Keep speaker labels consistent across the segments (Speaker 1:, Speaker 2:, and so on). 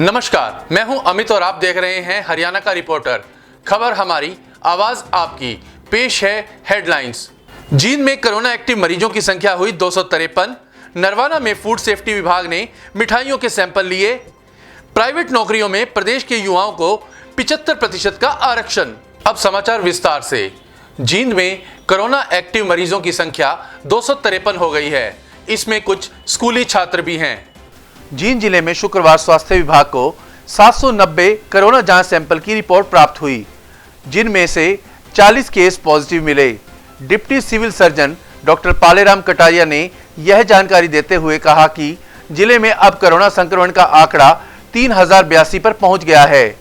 Speaker 1: नमस्कार, मैं हूं अमित और आप देख रहे हैं हरियाणा का रिपोर्टर। खबर हमारी, आवाज आपकी। पेश है हेडलाइंस। जींद में कोरोना एक्टिव मरीजों की संख्या हुई 253। नरवाना में फूड सेफ्टी विभाग ने मिठाइयों के सैंपल लिए। प्राइवेट नौकरियों में प्रदेश के युवाओं को 75% का आरक्षण। अब समाचार विस्तार से। जींद में कोरोना एक्टिव मरीजों की संख्या 253 हो गई है। इसमें कुछ स्कूली छात्र भी हैं। जींद जिले में शुक्रवार स्वास्थ्य विभाग को 790 कोरोना जांच सैंपल की रिपोर्ट प्राप्त हुई, जिनमें से 40 केस पॉजिटिव मिले। Deputy civil surgeon doctor Paleram Kataria ने यह जानकारी देते हुए कहा कि जिले में अब कोरोना संक्रमण का आंकड़ा 3082 पर पहुंच गया है,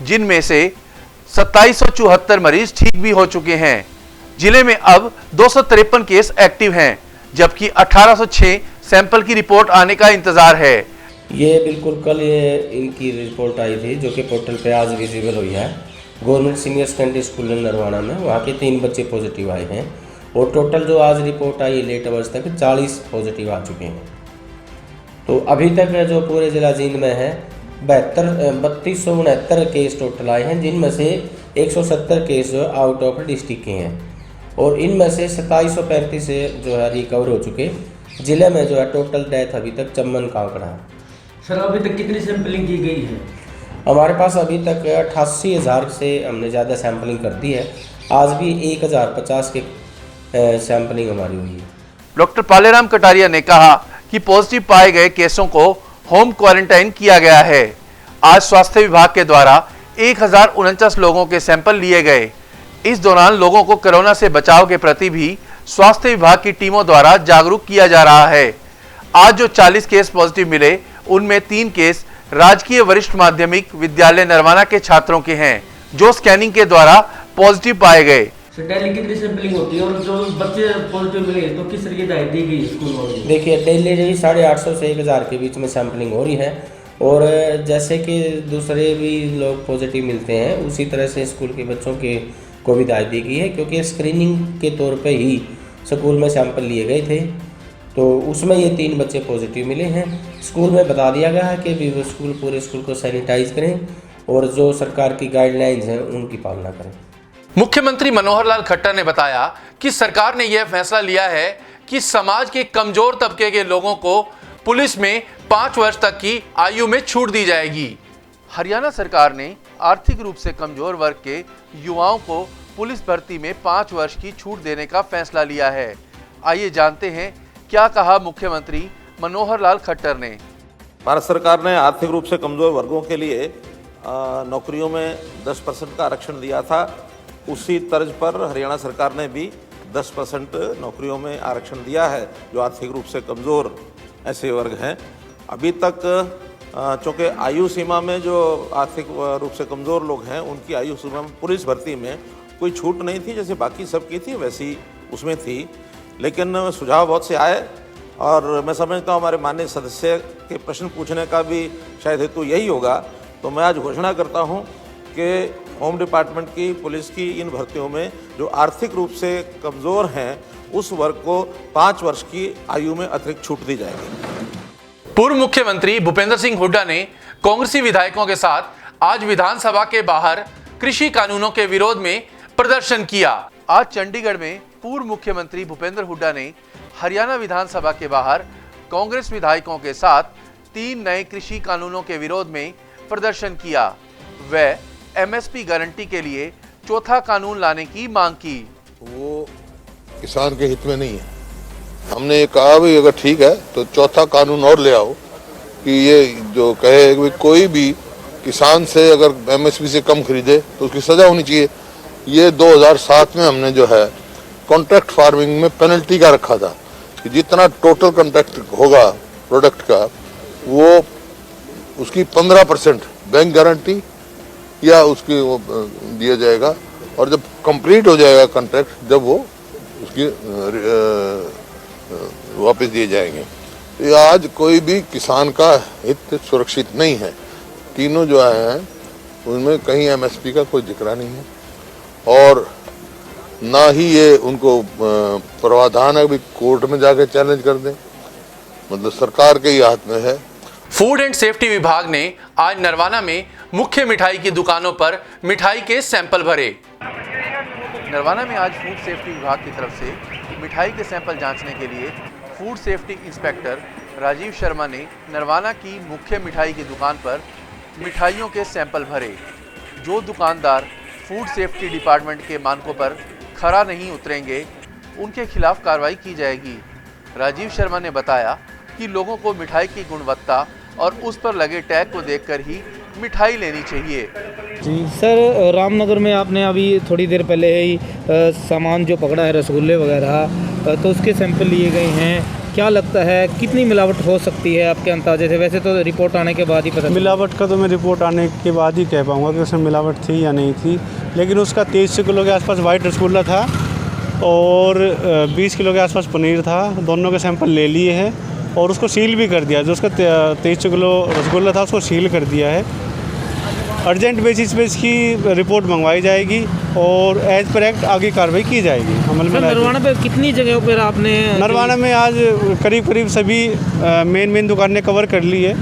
Speaker 1: जिनमें से 2774 मरीज ठीक भी हो चुके हैं। जिले में अब 253 केस एक्टिव हैं, जबकि 1806 सैंपल की रिपोर्ट आने का इंतजार है।
Speaker 2: ये बिल्कुल कल ये इनकी रिपोर्ट आई थी, जो कि पोर्टल पे आज विजिबल हुई है। Government senior secondary school Narwana में वहाँ के 3 बच्चे पॉजिटिव आए हैं और टोटल जो आज रिपोर्ट आई लेट आवर्स तक 40 पॉजिटिव आ चुके हैं। तो अभी तक जो पूरे जिला जींद में है 3269 केस टोटल आए हैं, जिनमें से 170 केस जो आउट ऑफ डिस्ट्रिक्ट के हैं और इनमें से 2735 से जो है रिकवर हो चुके। जिले में जो है टोटल डेथ अभी तक 54 का आंकड़ा है।
Speaker 3: सर, अभी तक कितनी सैंपलिंग की गई है?
Speaker 2: हमारे पास अभी तक 88,000 से हमने ज़्यादा सैंपलिंग कर दी है। आज भी 1050 के सैंपलिंग हमारी हुई है।
Speaker 1: डॉक्टर पालेराम कटारिया ने कहा कि पॉजिटिव पाए गए केसों को होम क्वारंटाइन किया गया है। आज स्वास्थ्य विभाग के द्वारा 1049 लोगों के सैंपल लिए गए। इस दौरान लोगों को कोरोना से बचाव के प्रति भी स्वास्थ्य विभाग की टीमों द्वारा जागरूक किया जा रहा है। आज जो 40 केस पॉजिटिव मिले, उनमें 3 केस राजकीय वरिष्ठ माध्यमिक विद्यालय नरवाना के छात्रों के हैं, जो स्कैनिंग के द्वारा पॉजिटिव पाए गए।
Speaker 3: डेली कितनी सैंपलिंग होती है और जो बच्चे पॉजिटिव मिले तो किस तरीके की दी गई स्कूल में?
Speaker 2: देखिए, डेली 850 से 1000 के बीच में सैंपलिंग हो रही है और जैसे कि दूसरे भी लोग पॉजिटिव मिलते हैं, उसी तरह से स्कूल के बच्चों के को भी दाई दी गई है, क्योंकि स्क्रीनिंग के तौर पे ही स्कूल में सैंपल लिए गए थे, तो उसमें ये 3 बच्चे पॉजिटिव मिले हैं। स्कूल में बता दिया गया है कि भी वो पूरे स्कूल को सैनिटाइज करें और जो सरकार की गाइडलाइंस हैं उनकी पालना करें।
Speaker 1: मुख्यमंत्री मनोहर लाल खट्टर ने बताया कि सरकार ने यह फैसला लिया है कि समाज के कमजोर तबके के लोगों को पुलिस में 5 वर्ष तक की आयु में छूट दी जाएगी। हरियाणा सरकार ने आर्थिक रूप से कमजोर वर्ग के युवाओं को पुलिस भर्ती में 5 वर्ष की छूट देने का फैसला लिया है। आइए जानते हैं क्या कहा मुख्यमंत्री मनोहर लाल खट्टर ने।
Speaker 4: भारत सरकार ने आर्थिक रूप से कमजोर वर्गों के लिए नौकरियों में 10% का आरक्षण दिया था। उसी तर्ज पर हरियाणा सरकार ने भी 10% नौकरियों में आरक्षण दिया है, जो आर्थिक रूप से कमजोर ऐसे वर्ग हैं। अभी तक चूँकि आयु सीमा में जो आर्थिक रूप से कमज़ोर लोग हैं, उनकी आयु सीमा में पुलिस भर्ती में कोई छूट नहीं थी, जैसे बाकी सब की थी वैसी उसमें थी। लेकिन सुझाव बहुत से आए और मैं समझता हूँ हमारे माननीय सदस्य के प्रश्न पूछने का भी शायद हेतु यही होगा। तो मैं आज घोषणा करता हूँ कि होम डिपार्टमेंट की, पुलिस की इन भर्तियों में जो आर्थिक रूप से कमज़ोर हैं, उस वर्ग को 5 वर्ष की आयु में अतिरिक्त छूट दी जाएगी।
Speaker 1: पूर्व मुख्यमंत्री भूपेंद्र सिंह हुड्डा ने कांग्रेसी विधायकों के साथ आज विधानसभा के बाहर कृषि कानूनों के विरोध में प्रदर्शन किया। आज चंडीगढ़ में पूर्व मुख्यमंत्री भूपेंद्र हुड्डा ने हरियाणा विधानसभा के बाहर कांग्रेस विधायकों के साथ 3 नए कृषि कानूनों के विरोध में प्रदर्शन किया। वह एमएसपी गारंटी के लिए 4था कानून लाने की मांग की।
Speaker 5: वो किसान के हित में नहीं है। हमने ये कहा भी अगर ठीक है तो 4था कानून और ले आओ कि ये जो कहे कि कोई भी किसान से अगर एमएसपी से कम खरीदे तो उसकी सजा होनी चाहिए। ये 2007 में हमने जो है कॉन्ट्रैक्ट फार्मिंग में पेनल्टी का रखा था कि जितना टोटल कॉन्ट्रैक्ट होगा प्रोडक्ट का, वो उसकी 15% बैंक गारंटी या उसकी वो दिया जाएगा, और जब कंप्लीट हो जाएगा कॉन्ट्रैक्ट, जब वो उसकी वापस दिए जाएंगे। आज कोई भी किसान का हित सुरक्षित नहीं है। तीनों जो आए हैं उनमें कहीं एमएसपी का कोई जिक्र नहीं है और ना ही ये उनको प्रावधान है भी कोर्ट में जाके चैलेंज कर दें। मतलब सरकार के ही हाथ में है।
Speaker 1: फूड एंड सेफ्टी विभाग ने आज नरवाना में मुख्य मिठाई की दुकानों पर मिठाई के सैंपल भरे। नरवाना में आज फूड सेफ्टी विभाग की तरफ से मिठाई के सैंपल जांचने के लिए food safety inspector Rajiv Sharma ने नरवाना की मुख्य मिठाई की दुकान पर मिठाइयों के सैंपल भरे। जो दुकानदार फूड सेफ्टी डिपार्टमेंट के मानकों पर खरा नहीं उतरेंगे, उनके खिलाफ कार्रवाई की जाएगी। राजीव शर्मा ने बताया कि लोगों को मिठाई की गुणवत्ता और उस पर लगे टैग को देखकर ही मिठाई लेनी चाहिए।
Speaker 6: जी सर, रामनगर में आपने अभी थोड़ी देर पहले ही सामान जो पकड़ा है रसगुल्ले वगैरह, तो उसके सैंपल लिए गए हैं। क्या लगता है कितनी मिलावट हो सकती है आपके अंदाजे से? वैसे तो रिपोर्ट आने के बाद ही पता।
Speaker 7: मिलावट का तो मैं रिपोर्ट आने के बाद ही कह पाऊँगा कि उसमें मिलावट थी या नहीं थी, लेकिन उसका 23 किलो के आसपास वाइट रसगुल्ला था और 20 किलो के आसपास पनीर था। दोनों के सैंपल ले लिए हैं और उसको सील भी कर दिया। जो उसका 23 किलो रसगुल्ला था उसको सील कर दिया है। अर्जेंट बेसिस पे इसकी रिपोर्ट मंगवाई जाएगी और एज पर एक्ट आगे कार्रवाई की जाएगी अमल में।
Speaker 6: नरवाना पे कितनी जगहों पर आपने?
Speaker 7: नरवाना में आज करीब सभी मेन दुकानें कवर कर ली है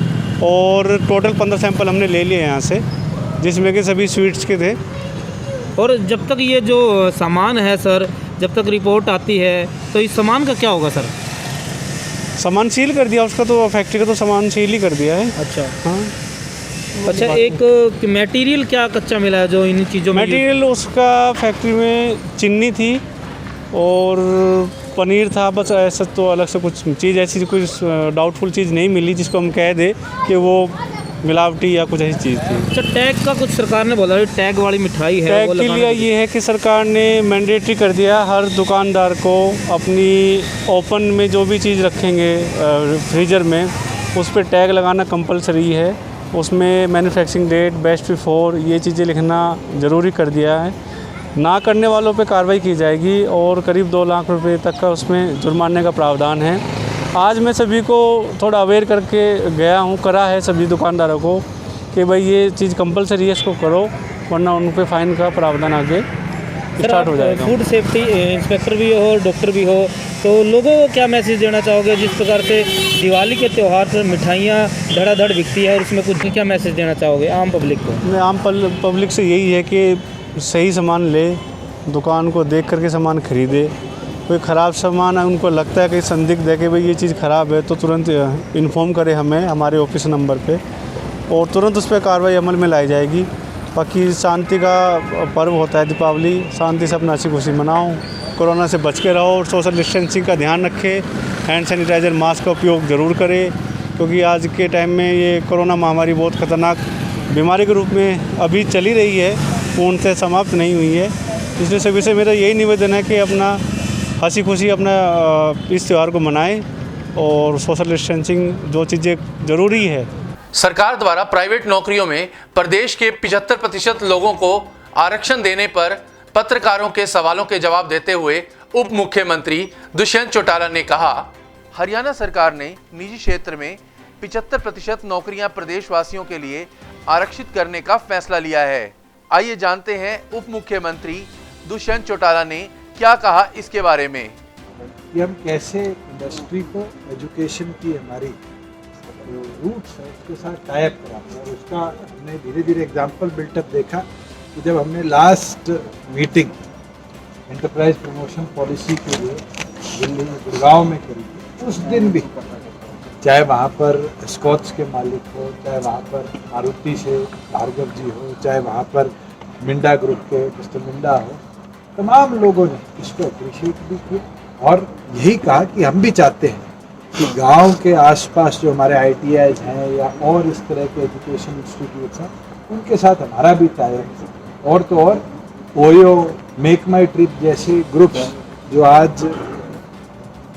Speaker 7: और टोटल 15 सैंपल हमने ले लिए यहाँ से, जिसमें कि सभी स्वीट्स के थे।
Speaker 6: और जब तक ये जो सामान है सर, जब तक रिपोर्ट आती है तो इस सामान का क्या होगा सर?
Speaker 7: सामान सील कर दिया उसका, तो फैक्ट्री का तो सामान सील ही कर दिया है।
Speaker 6: अच्छा
Speaker 7: हाँ।
Speaker 6: अच्छा, एक मटेरियल क्या कच्चा मिला है जो इन चीज़ों में?
Speaker 7: मटेरियल उसका फैक्ट्री में चीनी थी और पनीर था, बस ऐसा तो अलग से कुछ चीज़ ऐसी कोई डाउटफुल चीज़ नहीं मिली जिसको हम कह दे कि वो मिलावटी या कुछ ऐसी चीज़ थी।
Speaker 6: अच्छा, टैग का कुछ सरकार ने बोला टैग वाली मिठाई है,
Speaker 7: टैग के लिए ये है कि सरकार ने मैंडेटरी कर दिया हर दुकानदार को अपनी ओपन में जो भी चीज़ रखेंगे फ्रीजर में, उस पर टैग लगाना कंपलसरी है। उसमें मैन्युफैक्चरिंग डेट, बेस्ट बिफोर, ये चीज़ें लिखना ज़रूरी कर दिया है। ना करने वालों पे कार्रवाई की जाएगी और करीब 2 लाख रुपए तक का उसमें जुर्माने का प्रावधान है। आज मैं सभी को थोड़ा अवेयर करके गया हूँ, करा है सभी दुकानदारों को कि भाई ये चीज़ कंपलसरी है, इसको करो, वरना उन पे फाइन का प्रावधान आगे स्टार्ट हो जाएगा।
Speaker 6: फूड सेफ्टी इंस्पेक्टर भी हो, डॉक्टर भी हो, तो लोगों को क्या मैसेज देना चाहोगे? जिस प्रकार से दिवाली के त्यौहार पर मिठाइयाँ धड़ाधड़ बिकती है और उसमें कुछ क्या मैसेज देना चाहोगे आम पब्लिक को?
Speaker 7: मैं आम पब्लिक से यही है कि सही सामान ले, दुकान को देख करके सामान खरीदे। कोई ख़राब सामान है, उनको लगता है कि संदिग्ध है कि भाई ये चीज़ ख़राब है, तो तुरंत इन्फॉर्म करें हमें हमारे ऑफिस नंबर पे और तुरंत उस पर कार्रवाई अमल में लाई जाएगी। बाकी शांति का पर्व होता है दीपावली, शांति से अपना अच्छी खुशी मनाओ, कोरोना से बच के रहो और सोशल डिस्टेंसिंग का ध्यान रखें। हैंड सैनिटाइज़र, मास्क का उपयोग ज़रूर करें, क्योंकि आज के टाइम में ये कोरोना महामारी बहुत ख़तरनाक बीमारी के रूप में अभी चली रही है, पूर्णतः समाप्त नहीं हुई है। इसलिए सभी से मेरा यही निवेदन है कि अपना हंसी खुशी अपना इस त्यौहार को मनाएं और सोशल डिस्टेंसिंग जो चीज़ें ज़रूरी है।
Speaker 1: सरकार द्वारा प्राइवेट नौकरियों में प्रदेश के 75% लोगों को आरक्षण देने पर पत्रकारों के सवालों के जवाब देते हुए उप मुख्यमंत्री दुष्यंत चौटाला ने कहा, हरियाणा सरकार ने निजी क्षेत्र में 75% नौकरियां प्रदेशवासियों के लिए आरक्षित करने का फैसला लिया है। आइए जानते हैं उप मुख्यमंत्री दुष्यंत चौटाला ने क्या कहा इसके बारे में।
Speaker 8: कि हम कैसे इंडस्ट्री को एजुकेशन की हमारी जो रूट्स है उसके साथ टाइप कराते हैं, और उसका हमने धीरे धीरे एग्जाम्पल बिल्टअप देखा कि जब हमने last meeting enterprise promotion policy के लिए दिल्ली गुड़गांव में करी, उस दिन भी चाहे वहाँ पर स्कॉच के मालिक हो, चाहे वहाँ पर मारुति से भार्गव जी हो, चाहे वहाँ पर मिंडा ग्रुप के मिस्टर मिंडा हो, तमाम लोगों ने इसको अप्रिशिएट भी किया और यही कहा कि हम भी चाहते हैं कि गांव के आसपास जो हमारे ITIs हैं या और इस तरह के एजुकेशन इंस्टीट्यूट्स हैं, उनके साथ हमारा भी टाइप और तो और ओयो, मेक माई ट्रिप जैसे ग्रुप्स जो आज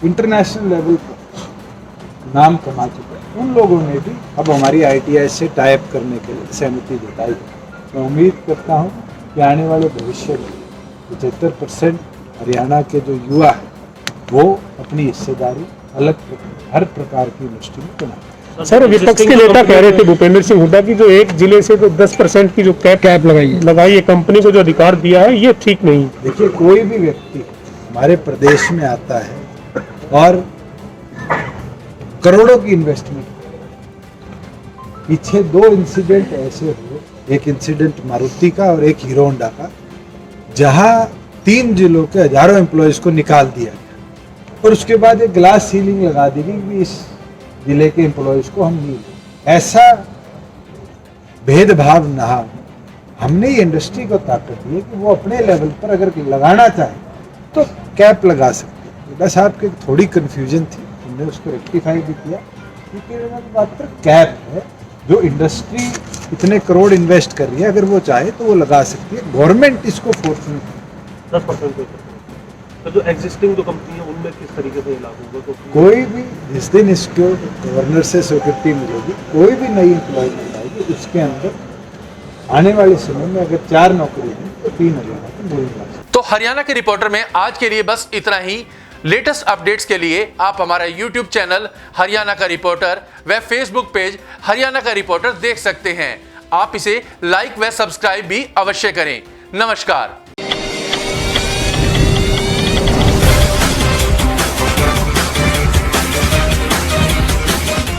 Speaker 8: इंटरनेशनल लेवल पर नाम कमा चुके हैं, उन लोगों ने भी अब हमारी ITI से टाइप करने के लिए सहमति जताई है। मैं उम्मीद करता हूँ कि आने वाले भविष्य में 75% हरियाणा के जो युवा हैं वो अपनी हिस्सेदारी हर प्रकार की इंडस्ट्री में बनाए।
Speaker 9: सर, विपक्ष के नेता कह रहे थे भूपेंद्र सिंह हुड्डा की जो एक जिले से तो 10% की जो कैप लगाई है कंपनी को जो अधिकार दिया है, ये ठीक नहीं।
Speaker 8: देखिए, कोई भी व्यक्ति हमारे प्रदेश में आता है और करोड़ों की इन्वेस्टमेंट, पीछे 2 इंसिडेंट ऐसे हुए, एक इंसिडेंट मारुति का और एक हीरो होंडा का, जहां 3 जिलों के हजारों एम्प्लॉयज को निकाल दिया गया और उसके बाद एक ग्लास सीलिंग लगा दी गई कि इस जिले के एम्प्लॉयज को हम नहीं लेंगे। ऐसा भेदभाव ना हो। हमने ये इंडस्ट्री को ताकत दी है कि वो अपने लेवल पर अगर लगाना चाहे तो कैप लगा सकते हैं। बस आपकी थोड़ी कन्फ्यूजन थी, हमने उसको रेक्टिफाई भी किया, क्योंकि बात पर कैप है। जो इंडस्ट्री इतने करोड़ इन्वेस्ट कर रही है, अगर वो चाहे तो वो लगा सकती है। गवर्नमेंट इसको फोर्स नहीं करती।
Speaker 9: 10% तो जो एग्जिस्टिंग जो कंपनी है उनमें किस तरीके से लागू होगा? तो
Speaker 8: कोई भी जिस दिन इसको गवर्नर से स्वीकृति मिलेगी, कोई भी नई एम्प्लॉयमेंट आएगी, उसके अंदर आने वाले समय में अगर 4 नौकरी है तो 3 हरियाणा को बोलूंगा।
Speaker 1: तो हरियाणा के रिपोर्टर में आज के लिए बस इतना ही। लेटेस्ट अपडेट्स के लिए आप हमारा YouTube चैनल हरियाणा का रिपोर्टर व Facebook पेज हरियाणा का रिपोर्टर देख सकते हैं। आप इसे लाइक व सब्सक्राइब भी अवश्य करें। नमस्कार।